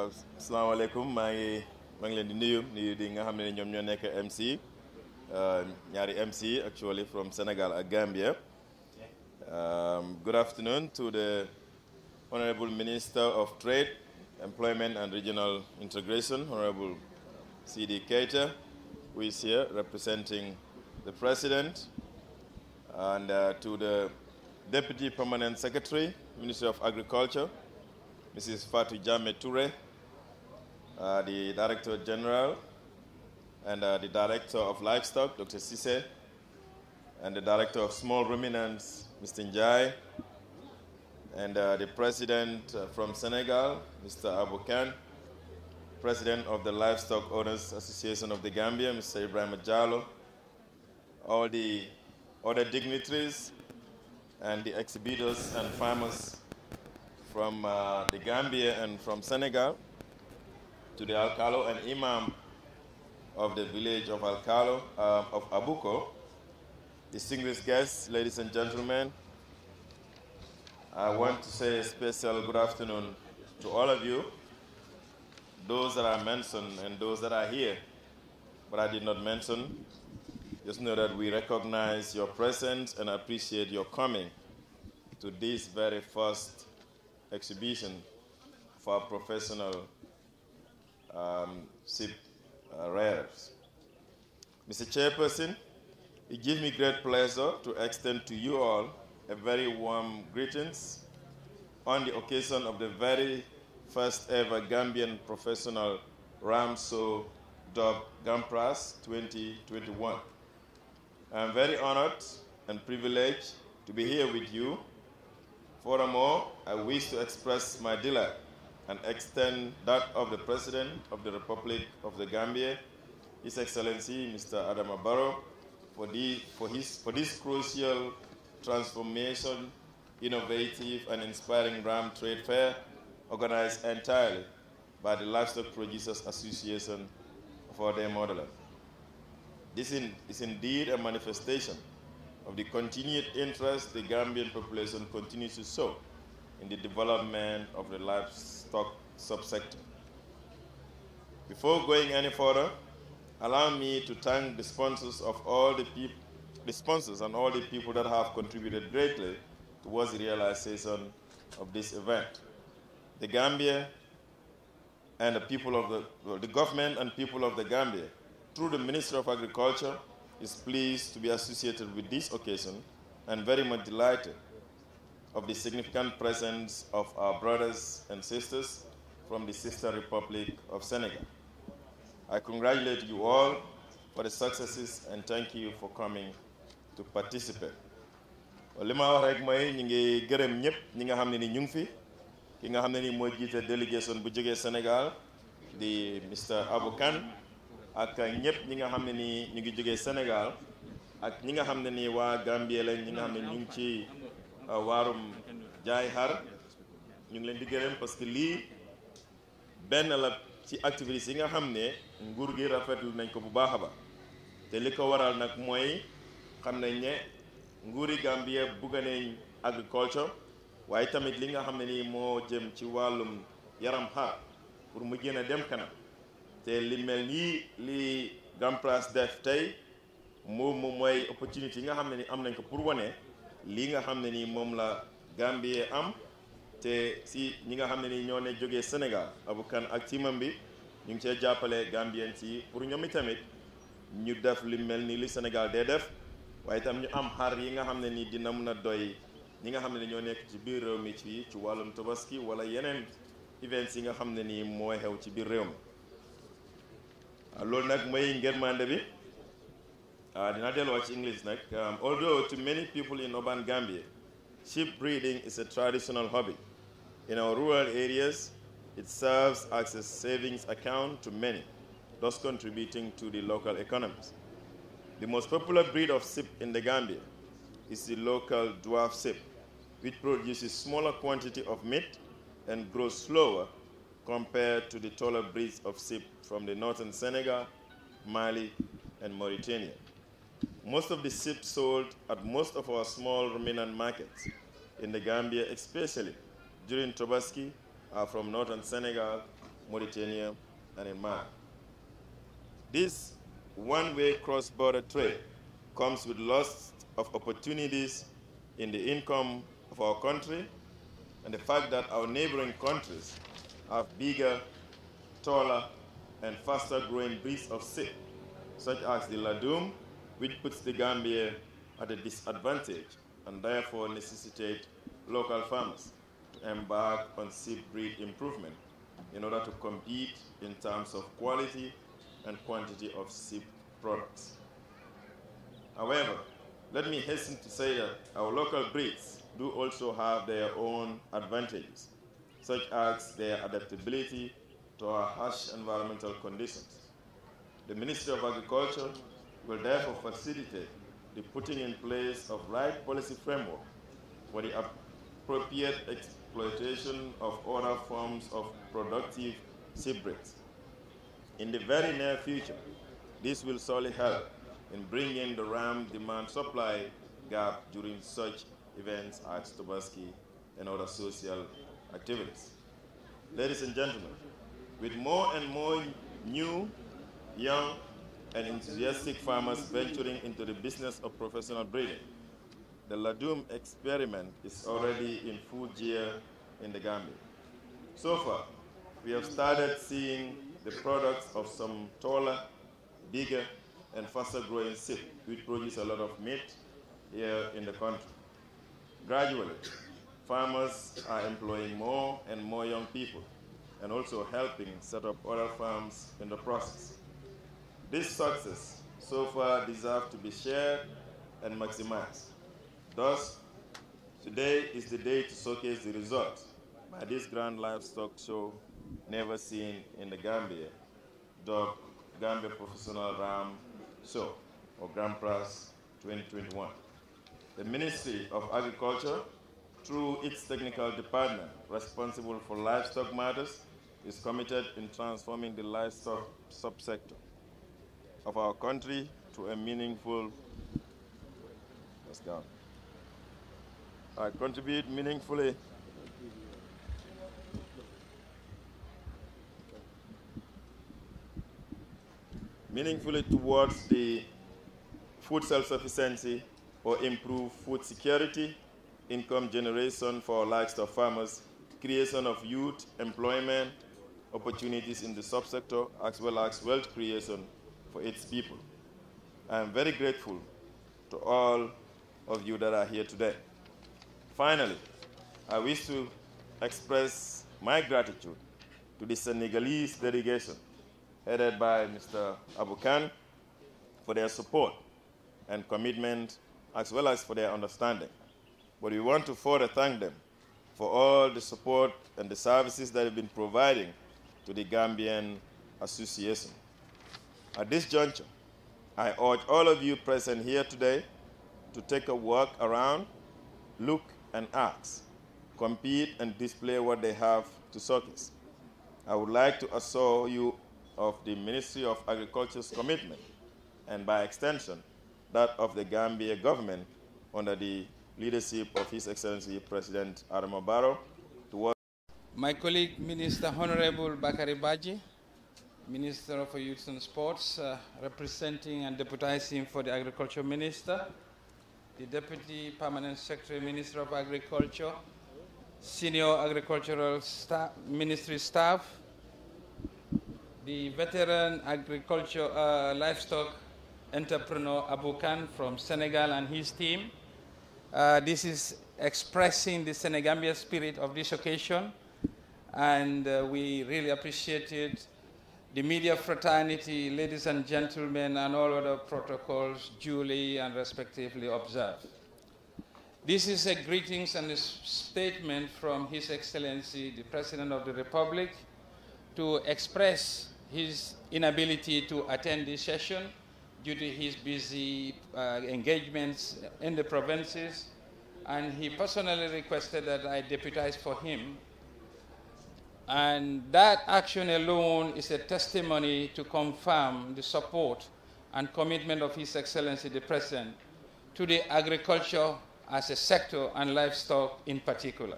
Assalamualaikum, maa ngi leen di nuyu di nga xam ne ñoom ñoo nekk MC ñaari MC actually from Senegal and Gambia. Good afternoon to the Honorable Minister of Trade, Employment and Regional Integration, Honorable C.D. Keita, who is here representing the President, and to the Deputy Permanent Secretary, Ministry of Agriculture, Mrs. Fatou Jame Toure, the Director General, and the Director of Livestock, Dr. Sise, and the Director of Small Ruminants, Mr. Njai, and the President from Senegal, Mr. Aboukan, President of the Livestock Owners Association of the Gambia, Mr. Ibrahim Jallo, all the other dignitaries and the exhibitors and farmers from the Gambia and from Senegal, to the Alcalo and Imam of the village of Alcalo, of Abuko, distinguished guests, ladies and gentlemen, I want to say a special good afternoon to all of you, those that I mentioned and those that are here, but I did not mention. Just know that we recognize your presence and appreciate your coming to this very first exhibition for professional sheep rearers. Mr. Chairperson, it gives me great pleasure to extend to you all a very warm greetings on the occasion of the very first ever Gambian professional ram show dubbed Gampras 2021. I'm very honored and privileged to be here with you. Furthermore, I wish to express my delight and extend that of the President of the Republic of the Gambia, His Excellency Mr. Adama Barrow, for this crucial transformation, innovative and inspiring ram trade fair organized entirely by the Livestock Producers Association for their modeler. This is indeed a manifestation of the continued interest the Gambian population continues to show in the development of the livestock subsector. Before going any further, allow me to thank the sponsors of all the sponsors and all the people that have contributed greatly towards the realization of this event. The Gambia and the people of the government and people of the Gambia, through the Ministry of Agriculture, is pleased to be associated with this occasion and very much delighted of the significant presence of our brothers and sisters from the sister Republic of Senegal. I congratulate you all for the successes and thank you for coming to participate. li ma wax rek mooy ñu ngi gërëm ñëpp ñi nga xam ne ni ñu ngi fi ki nga xam ne ni moo jiite délégation bu jógee Sénégal di Mr. Aboukan ak ñëpp ñi nga xam ne ni ñu ngi jógee Sénégal ak ñi nga xam ne ni waa Gambie lañ ñi nga xam ne ñu ngi ci waarum jaay xar ñu ngi leen di gërëm parce que lii benn la ci activités yi nga xam ne nguur gi rafetlu nañ ko bu baax a baax te li ko waral nag mooy xam nañ ne nguuri Gambie bugg nañ agriculture waaye tamit li nga xam ne nii moo jëm ci wàllum yaram xar pour mu gën a dem kanam te li mel nii li Gampras def tey moom mooy opportunité yi nga xam ne ni am nañ ko pour wane lii nga xam ne nii moom la Gambie am te si ñi nga xam ne nii ñoo ne jógee Sénégal Aboukan ak timam bi ñu ngi cee jàppale Gambien si pour ñoom itamit ñu def li mel ni li Sénégal dee def waaye itam ñu am xar yi nga xam ne nii dina mën a doy ñi nga xam ne ni ñoo nekk ci biir réew mi ci wàllum tabaski wala yeneen events yi nga xam ne nii mooy xew ci biir réew mi loolu nag mooy ngërmande bi dina delluwaat ci English nag although to many people in urban Gambia sheep breeding is a traditional hobby, in our rural areas it serves as a savings account to many, thus contributing to the local economies. The most popular breed of sheep in the Gambia is the local dwarf sheep, which produces smaller quantity of meat and grows slower compared to the taller breeds of sheep from the northern Senegal, Mali, and Mauritania. Most of the sheep sold at most of our small ruminant markets in the Gambia, especially during Tobaski, are from northern Senegal, Mauritania, and in Mali. This one-way cross-border trade comes with lots of opportunities in the income of our country and the fact that our neighboring countries have bigger, taller, and faster-growing breeds of sheep, such as the LADOUM, which puts the Gambia at a disadvantage and therefore necessitate local farmers to embark on sheep breed improvement in order to compete in terms of quality and quantity of sheep products. However, let me hasten to say that our local breeds do also have their own advantages, such as their adaptability to our harsh environmental conditions. The Ministry of Agriculture will therefore facilitate the putting in place of right policy framework for the appropriate exploitation of other forms of productive sheep breeds. In the very near future, this will solely help in bringing the ram demand-supply gap during such events as Tobaski and other social activities. Ladies and gentlemen, with more and more new, young, and enthusiastic farmers venturing into the business of professional breeding, the LADOUM experiment is already in full gear in the Gambia. So far, we have started seeing the products of some taller, bigger, and faster-growing sheep, which produce a lot of meat here in the country. Gradually, farmers are employing more and more young people and also helping set up other farms in the process. This success so far deserves to be shared and maximized. Thus, today is the day to showcase the results by this grand livestock show never seen in the Gambia, dubbed Gambia Professional Ram Show, or Gampras 2021. The Ministry of Agriculture, through its technical department responsible for livestock matters, is committed in transforming the livestock subsector of our country to a meaningful, contribute meaningfully towards the food self-sufficiency or improve food security, income generation for livestock farmers, creation of youth employment opportunities in the subsector, as well as wealth creation for its people. I am very grateful to all of you that are here today. Finally, I wish to express my gratitude to the Senegalese delegation headed by Mr. Aboukan for their support and commitment, as well as for their understanding. But we want to further thank them for all the support and the services that they've been providing to the Gambian Association. At this juncture, I urge all of you present here today to take a walk around, look and ask, compete and display what they have to showcase. I would like to assure you of the Ministry of Agriculture's commitment, and by extension, that of the Gambia government under the leadership of His Excellency President Adama Barrow. My colleague, Minister Honorable Bakari Baji, Minister of Youth and Sports, representing and deputizing for the Agriculture Minister, the Deputy Permanent Secretary, Minister of Agriculture, Senior Agricultural Ministry staff, the veteran agriculture livestock entrepreneur Aboukan from Senegal and his team. This is expressing the Senegambia spirit of this occasion, and we really appreciate it. The media fraternity, ladies and gentlemen, and all other protocols duly and respectively observed. This is a greetings and a statement from His Excellency, the President of the Republic, to express his inability to attend this session due to his busy engagements in the provinces, and he personally requested that I deputize for him. And that action alone is a testimony to confirm the support and commitment of His Excellency the President to the agriculture as a sector and livestock in particular.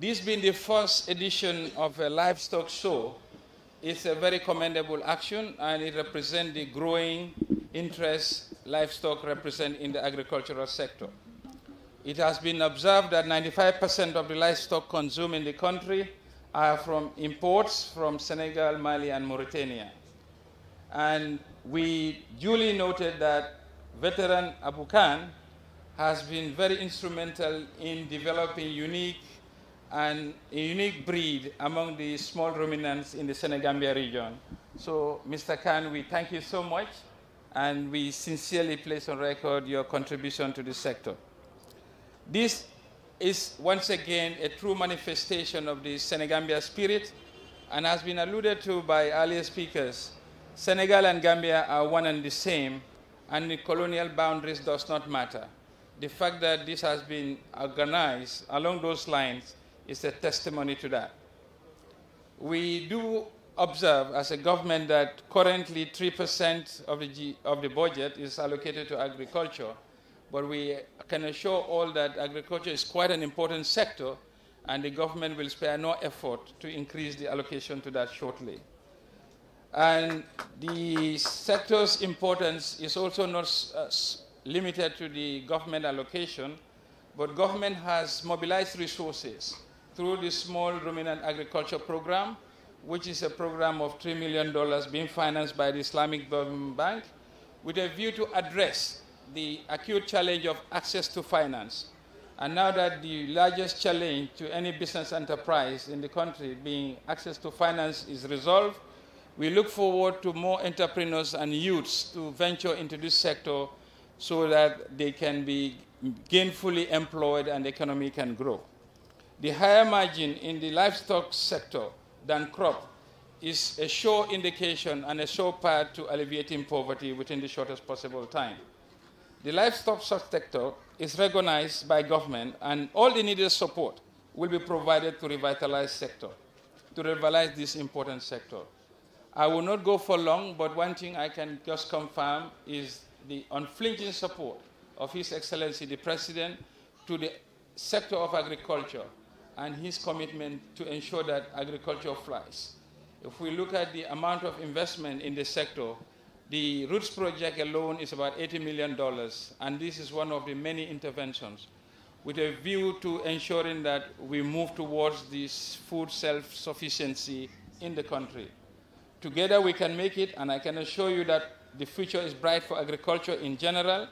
This being the first edition of a livestock show, it's a very commendable action, and it represents the growing interest livestock represent in the agricultural sector. It has been observed that 95% of the livestock consumed in the country are from imports from Senegal, Mali, and Mauritania. And we duly noted that veteran Abu Khan has been very instrumental in developing a unique breed among the small ruminants in the Senegambia region. So, Mr. Khan, we thank you so much, and we sincerely place on record your contribution to this sector. This is once again a true manifestation of the Senegambia spirit, and has been alluded to by earlier speakers. Senegal and Gambia are one and the same, and the colonial boundaries does not matter. The fact that this has been organized along those lines is a testimony to that. We do observe as a government that currently 3% of the budget is allocated to agriculture, but we can assure all that agriculture is quite an important sector, and the government will spare no effort to increase the allocation to that shortly. And the sector's importance is also not limited to the government allocation, but government has mobilized resources through the Small Ruminant Agriculture Program, which is a program of $3 million being financed by the Islamic Development Bank, with a view to address the acute challenge of access to finance. And now that the largest challenge to any business enterprise in the country being access to finance is resolved, we look forward to more entrepreneurs and youths to venture into this sector so that they can be gainfully employed and the economy can grow. The higher margin in the livestock sector than crop is a sure indication and a sure path to alleviating poverty within the shortest possible time. The livestock sector is recognized by government, and all the needed support will be provided to revitalize this important sector. I will not go for long, but one thing I can just confirm is the unflinching support of His Excellency the President to the sector of agriculture, and his commitment to ensure that agriculture flies. If we look at the amount of investment in the sector, the Roots project alone is about $80 million, and this is one of the many interventions with a view to ensuring that we move towards this food self-sufficiency in the country. Together we can make it, and I can assure you that the future is bright for agriculture in general,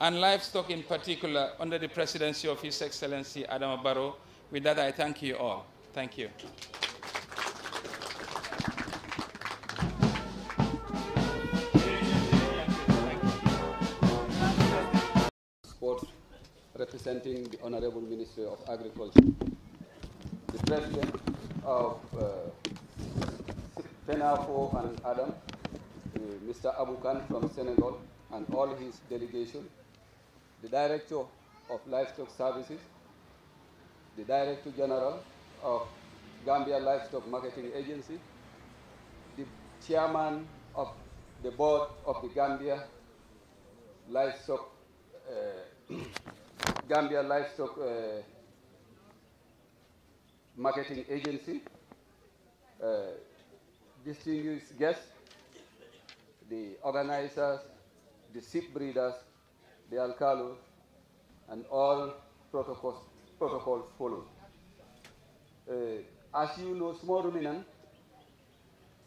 and livestock in particular, under the presidency of His Excellency Adama Barrow. With that, I thank you all. Thank you. Sports, representing the Honorable Minister of Agriculture, the President of FENAFO and Adam, Mr. Abu Khan from Senegal, and all his delegation, the Director of Livestock Services, the Director General of Gambia Livestock Marketing Agency, the Chairman of the Board of the Gambia Livestock Marketing Agency, distinguished guests, the organizers, the sheep breeders, the alcalos, and all protocols followed. As you know, small ruminants,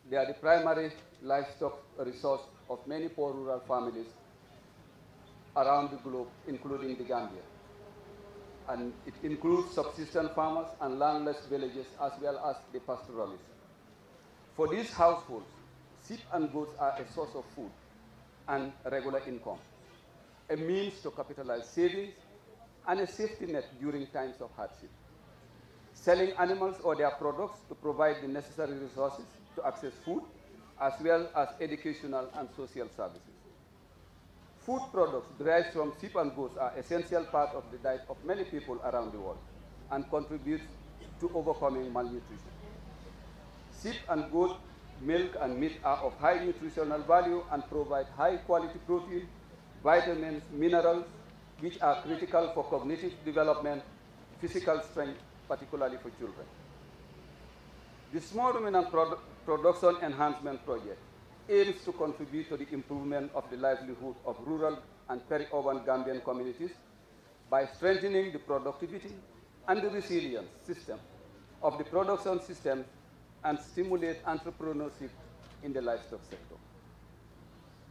they are the primary livestock resource of many poor rural families around the globe, including the Gambia. And it includes subsistence farmers and landless villages, as well as the pastoralists. For these households, sheep and goats are a source of food and regular income, a means to capitalize savings, and a safety net during times of hardship. Selling animals or their products to provide the necessary resources to access food, as well as educational and social services. Food products derived from sheep and goats are an essential part of the diet of many people around the world and contribute to overcoming malnutrition. Sheep and goat milk and meat are of high nutritional value and provide high quality protein, vitamins, minerals, which are critical for cognitive development, physical strength, particularly for children. The Small Ruminant Production Enhancement Project aims to contribute to the improvement of the livelihood of rural and peri-urban Gambian communities by strengthening the productivity and the resilience system of the production system and stimulate entrepreneurship in the livestock sector.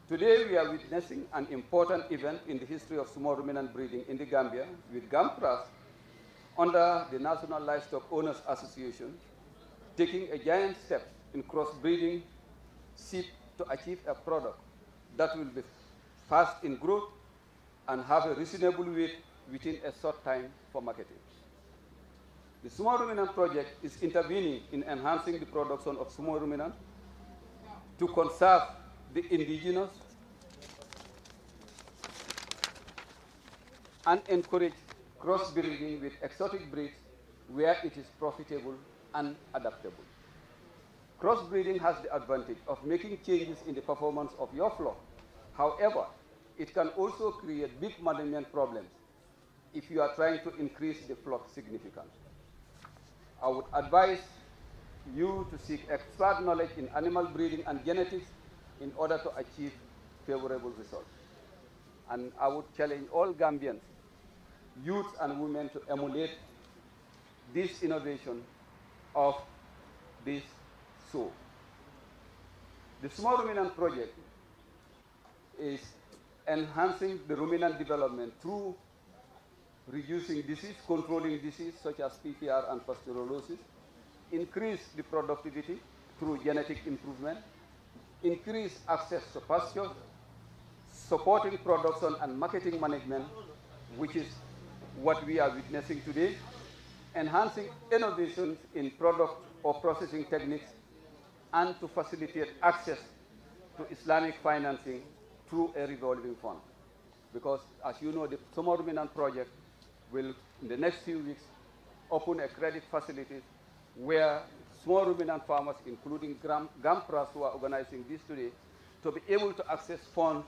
Today, we are witnessing an important event in the history of small ruminant breeding in the Gambia with Gampras under the National Livestock Owners Association taking a giant step in crossbreeding sheep to achieve a product that will be fast in growth and have a reasonable weight within a short time for marketing. The Small Ruminant Project is intervening in enhancing the production of small ruminant to conserve the indigenous and encourage crossbreeding with exotic breeds where it is profitable and adaptable. Crossbreeding has the advantage of making changes in the performance of your flock. However, it can also create big management problems if you are trying to increase the flock significantly. I would advise you to seek expert knowledge in animal breeding and genetics in order to achieve favorable results. And I would challenge all Gambians, youth and women, to emulate this innovation of this sow. The Small Ruminant Project is enhancing the ruminant development through reducing disease, controlling disease such as PPR and pasteurolosis, increase the productivity through genetic improvement, increase access to pasture, supporting production and marketing management, which is what we are witnessing today, enhancing innovations in product or processing techniques, and to facilitate access to Islamic financing through a revolving fund. Because, as you know, the Small Ruminant Project will, in the next few weeks, open a credit facility where small ruminant farmers, including Gampras, who are organizing this today, to be able to access funds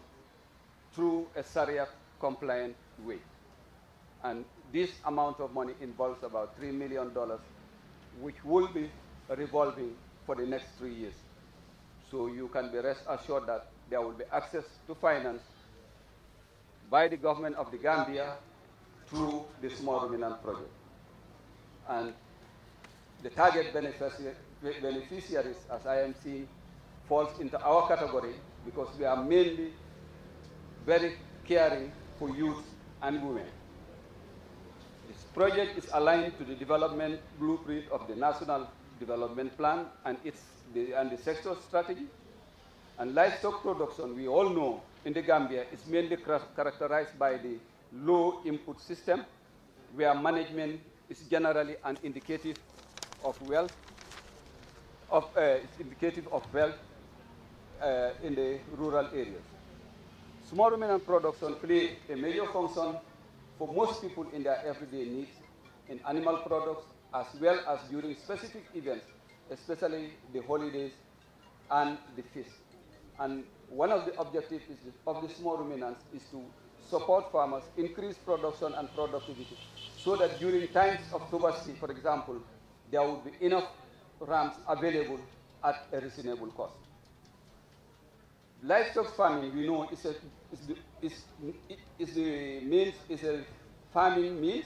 through a Sharia-compliant way. And this amount of money involves about $3 million, which will be revolving for the next 3 years. So you can be rest assured that there will be access to finance by the government of the Gambia through the Small Ruminant Project. And the target beneficiaries, as I am seeing, falls into our category because we are mainly very caring for youth and women. This project is aligned to the development blueprint of the National Development Plan and the sector strategy. And livestock production, we all know, in the Gambia is mainly characterized by the low input system, where management is generally an indicative of wealth, in the rural areas. Small ruminant production play a major function for most people in their everyday needs in animal products, as well as during specific events, especially the holidays and the feast. And one of the objectives of the small ruminants is to support farmers, increase production and productivity, so that during times of poverty, for example, there will be enough rams available at a reasonable cost. Livestock farming, we know, is a farming means,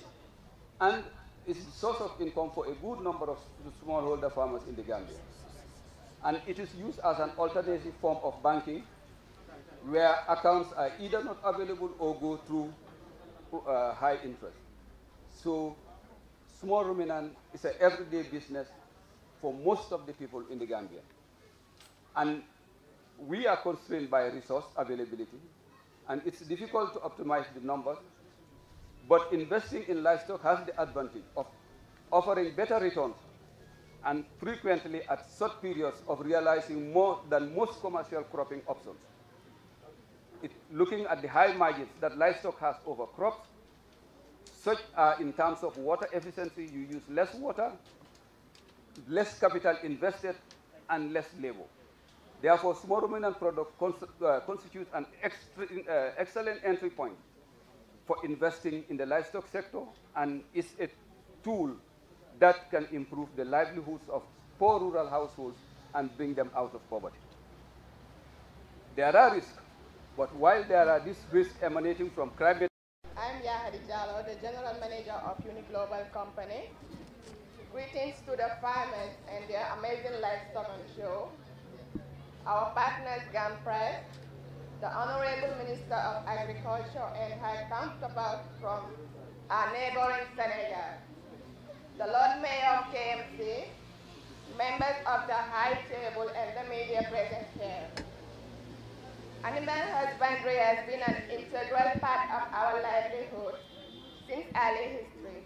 and is the source of income for a good number of smallholder farmers in the Gambia. And it is used as an alternative form of banking, where accounts are either not available or go through high interest. So small ruminant is an everyday business for most of the people in the Gambia. And we are constrained by resource availability, and it's difficult to optimize the numbers, but investing in livestock has the advantage of offering better returns and frequently at short periods of realizing more than most commercial cropping options. Looking at the high margins that livestock has over crops, such are in terms of water efficiency, you use less water, less capital invested, and less labor. Therefore, small ruminant products constitute an excellent entry point for investing in the livestock sector, and is a tool that can improve the livelihoods of poor rural households and bring them out of poverty. There are risks, but while there are these risks emanating from crime. I'm Yahadi Jallo, the General Manager of Uniglobal Company. Greetings to the farmers and their amazing livestock on show, our partners Gampras, the Honorable Minister of Agriculture and her counterpart from our neighboring Senegal, the Lord Mayor of KMC, members of the High Table and the media present here. Animal husbandry has been an integral part of our livelihood since early history.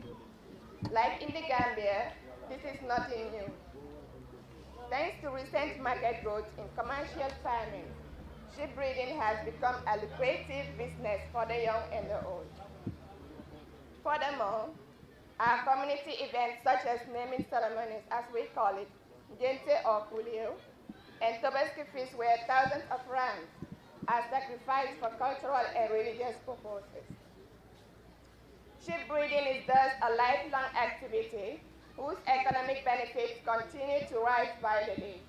Like in the Gambia, this is nothing new. Thanks to recent market growth in commercial farming, sheep breeding has become a lucrative business for the young and the old. Furthermore, our community events such as naming ceremonies, as we call it, Gente or Kulio, and Tobaski feasts where thousands of rams are sacrificed for cultural and religious purposes. Sheep breeding is thus a lifelong activity whose economic benefits continue to rise by the day.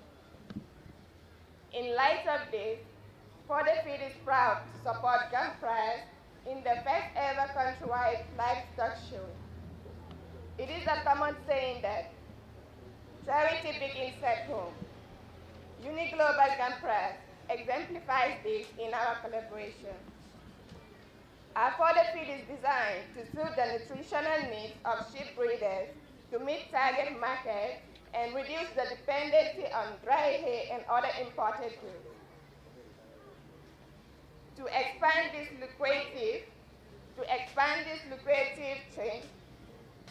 In light of this, Feed is proud to support Gampras in the first ever countrywide livestock show. It is a common saying that charity begins at home. Uniglobal Gampras exemplifies this in our collaboration. Our Feed is designed to suit the nutritional needs of sheep breeders to meet target markets and reduce the dependency on dry hay and other imported goods. To expand this lucrative chain,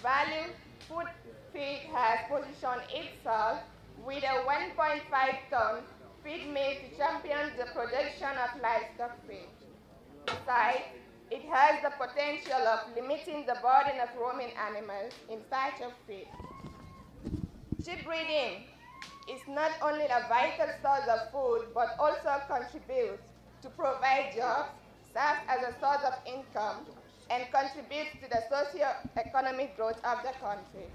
Value Food Feed has positioned itself with a 1.5-ton feed mill to champion the production of livestock feed. Besides, it has the potential of limiting the burden of roaming animals in search of feed. Sheep breeding is not only a vital source of food, but also contributes to provide jobs, serves as a source of income, and contributes to the socio-economic growth of the country.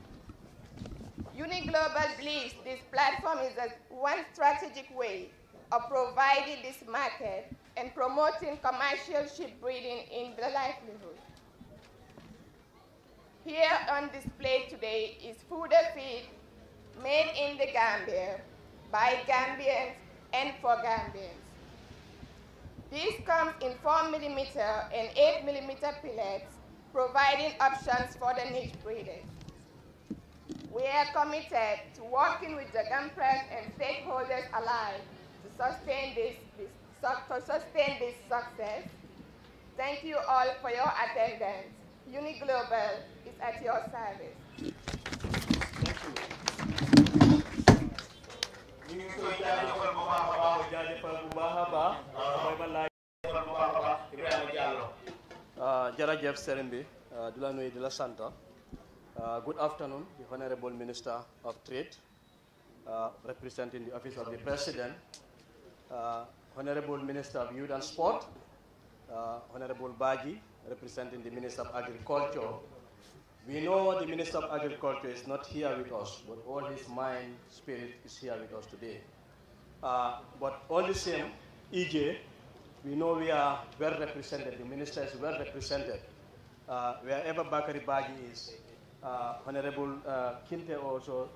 Uniglobal believes this platform is one strategic way of providing this market and promoting commercial sheep breeding in the livelihood. Here on display today is Feed made in the Gambia by Gambians and for Gambians. This comes in 4mm and 8mm pellets, providing options for the niche breeders. We are committed to working with the Gampras and stakeholders alike to sustain this success. Thank you all for your attendance. Uniglobal is at your service. Jërëjëf Sëriñ bi di la nuyu di la sant. Good afternoon, the Honorable Minister of Trade, representing the Office of the President, Honorable Minister of Youth and Sport, Honorable Baji, representing the Minister of Agriculture. We know the Minister of Agriculture is not here with us, but all his mind, spirit is here with us today. But all the same, EJ, we know we are well represented, the Minister is well represented. Wherever Bakari Baji is, Honorable Kinte also,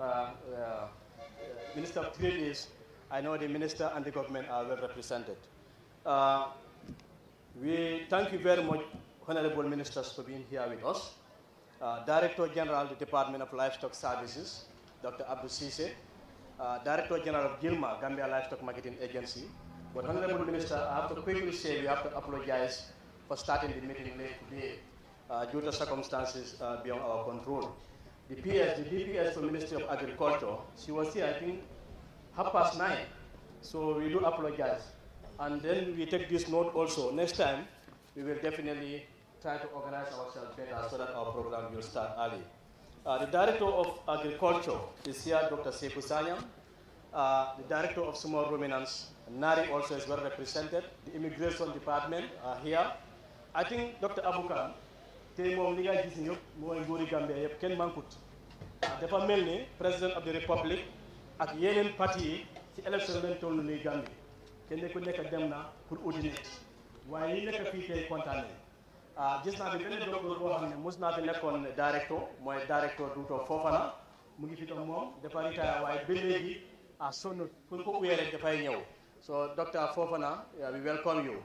Minister of Trade is, I know the Minister and the government are well represented. We thank you very much, Honorable Ministers, for being here with us. Director General of the Department of Livestock Services, Dr. Abdou Sise, Director General of Gilma, Gambia Livestock Marketing Agency. But Honorable Minister, I have to quickly say we have to apologize for starting the meeting late today due to circumstances beyond our control. The DPS for Ministry of Agriculture, she was here, I think, 9:30. So we do apologize. And then we take this note also. Next time, we will definitely try to organize ourselves better so that our program will start early. The Director of Agriculture is here, Dr. Sekou Sanyang. The Director of Small Ruminants, Nari, also is well represented. The Immigration Department are here. I think Dr. Abukan, tey moom li nga gis ñëpp mooy nguuri Gambia yëpp kenn mankut dafa mel ni président of the republic ak yeneen parti yi ci élection lañ toll nii Gambie kenn ku nekk dem na pour uti nit waaye li nekk fii tey kontaan nañ gis naa fi benn docteur boo xam ne mos naa fi nekkoon directeur mooy directeur Duto Fofana mu ngi fi tam moom dafa retire waaye ba léegi sonn pour ko uyee rek dafay ñëw so docteur Fofana we welcome you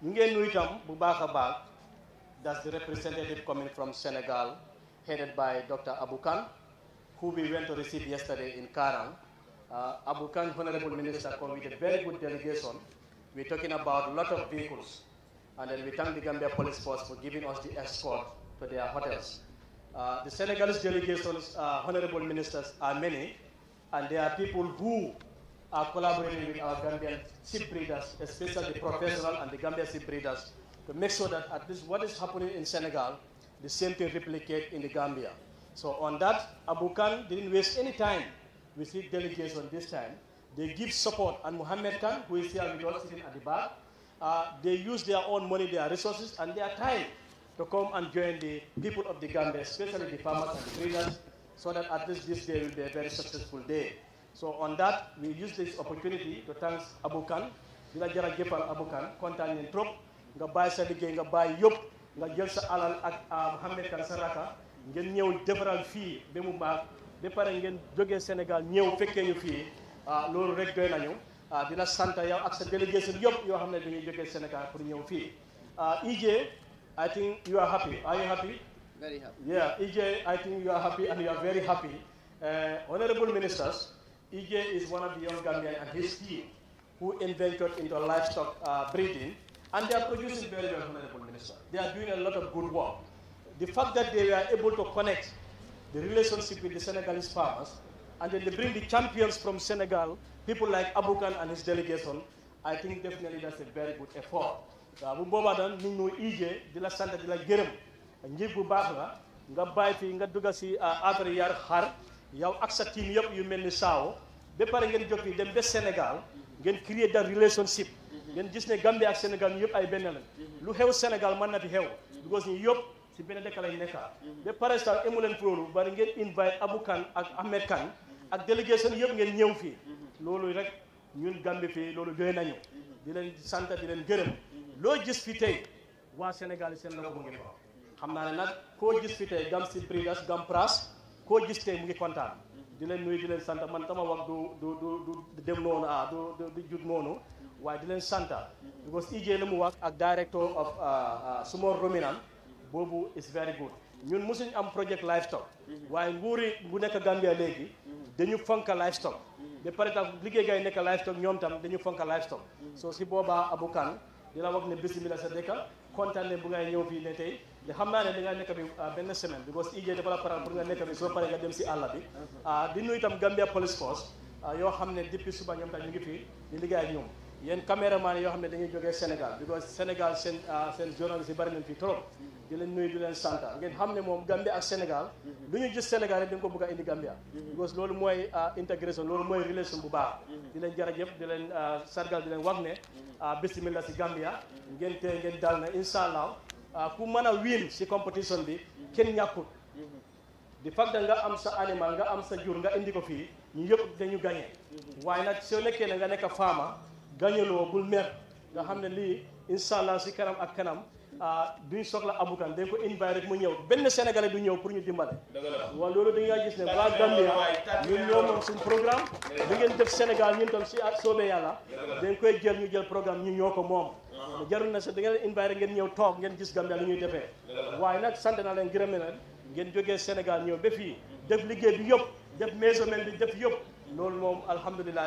ñu ngeen nuyu itam bu baax a baax that's the representative coming from Senegal headed by Dr. Abu Khan, who we went to receive yesterday in Karang. Abu Khan, Honorable Minister, come with a very good delegation. We're talking about a lot of vehicles. And then we thank the Gambia Police Force for giving us the escort to their hotels. The Senegalese delegations, Honorable Ministers, are many. And there are people who are collaborating with our Gambian sheep breeders, especially the professional and the Gambian sheep breeders, to make sure that at least what is happening in Senegal, the same thing replicate in the Gambia. So on that, Abu Khan didn't waste any time with his delegation this time. They give support, and Mohammed Khan, who is here with us sitting at the back, they use their own money, their resources, and their time to come and join the people of the Gambia, especially the farmers and the traders, so that at least this day will be a very successful day. So on that, we use this opportunity to thank Abu Khan. Dila jara jëfal Abu Khan kontaan nañ trop nga bàyyi sa liggéey nga bàyyi yëpp nga jël sa alal ak Mohamed Khan sa raka ngeen ñëw defaral fii ba mu baax ba pare ngeen jógee Sénégal ñëw fekkee ñu fii loolu rek doy nañu dina sant yow ak sa délégation yëpp yoo xam ne dañuy jógee Sénégal pour ñëw fii EJ, I think you are happy. Are you happy? Very happy. Yeah, EJ, I think you are happy and you are very happy. Honorable Ministers, EJ is one of the young Gambians and his team who invented into livestock breeding, and they are producing very well, Honorable Minister. They are doing a lot of good work. The fact that they were able to connect the relationship with the Senegalese farmers, and then they bring the champions from Senegal, people like Abu Khan and his delegation, I think definitely that's a very good effort. Bu boobaa daan ñu ngi EJ di la sant di la gërëm njiit bu baax la nga bàyyi fii nga dugg si affaire yar xar yow ak sa team yëpp yu mel ni saawo ba pare ngeen jóg fii dem ba Sénégal ngeen créer da relationship ngeen gis ne Gambie ak Sénégal ñu yëpp ay benn lañ lu xew Sénégal mën na fi xew because ñu yëpp si benn dëkk lañ nekka ba pare sax amu leen loolu bari ngeen invite Abu Khan ak Ahmed Khan ak délégation yëpp ngeen ñëw fii loolu rek ñun Gambie fii loolu doy nañu di leen sant di leen gërëm loo gis fi tey waa Sénégal seen loxo mu ngi fa xam naa ne nag koo gis fi tey Gamsi Breeders Gampras koo gis tey mu ngi kontaan di leen nuyu di leen sant man tama wax du dem noonu du jut noonu waaye di leen sant because EJ la mu wax ak director of small ruminant boobu is very good ñun mosuñ am project livestock waaye nguuri bu nekk Gambia léegi dañu fonka livestock ba pare tam liggéey gay nekk livestock ñoom tam dañu fonka livestock so si boobaa Abu Khan di la wax ne bismillah sa dëkka kontaan ne bu ngay ñëw fii ne tey te xam naa ne da nga nekk bi benn semaine because EJ dafa la paral pour nga nekk bi soo paree nga dem si àll bi di nuyu itam Gambia Police Force yoo xam ne depuis suba ñoom tam ñu ngi fii di liggéey ak ñoom yéen caméraman yoo xam ne dañuy jógee Sénégal because Sénégal seen journaliste yi bari nañ fii trop di leen nuyu di leen sant ngeen xam ne moom Gambia ak Sénégal lu ñu gis Sénégal rek dañ ko bëgg a indi Gambia because loolu mooy intégration loolu mooy relation bu baax di leen jërëjëf di leen sargal di leen wax ne bismillah si Gambia ngeen tey ngeen dal na incha allah ku mën a win si compétition bi kenn ñàkkut di fact da nga am sa animal nga am sa jur nga indi ko fii ñu yëpp dañu gagné waaye nag soo nekkee ne nga nekk faama gañaloo bul mer nga xam ne lii incha allah si kanam ak kanam duñ soxla Abu Khan dañ ko invite rek mu ñëw benn Sénégalais du ñëw pour ñu dimbale waaw loolu dañuy gis ne waa Gambia ñun ñoo moom suñ programme da ngeen def Sénégal ñun tam si soobee yàlla dañ koy jël ñu jël programme ñu ñoo ko moom jarul na sax da ngeen invite rek ngeen ñëw toog ngeen gis Gambia lu ñuy defee waaye nag sant na leen gërëm na leen ngeen jógee Sénégal ñëw ba fii def liggéey bi yëpp def measurement bi def yëpp loolu moom alhamdulilah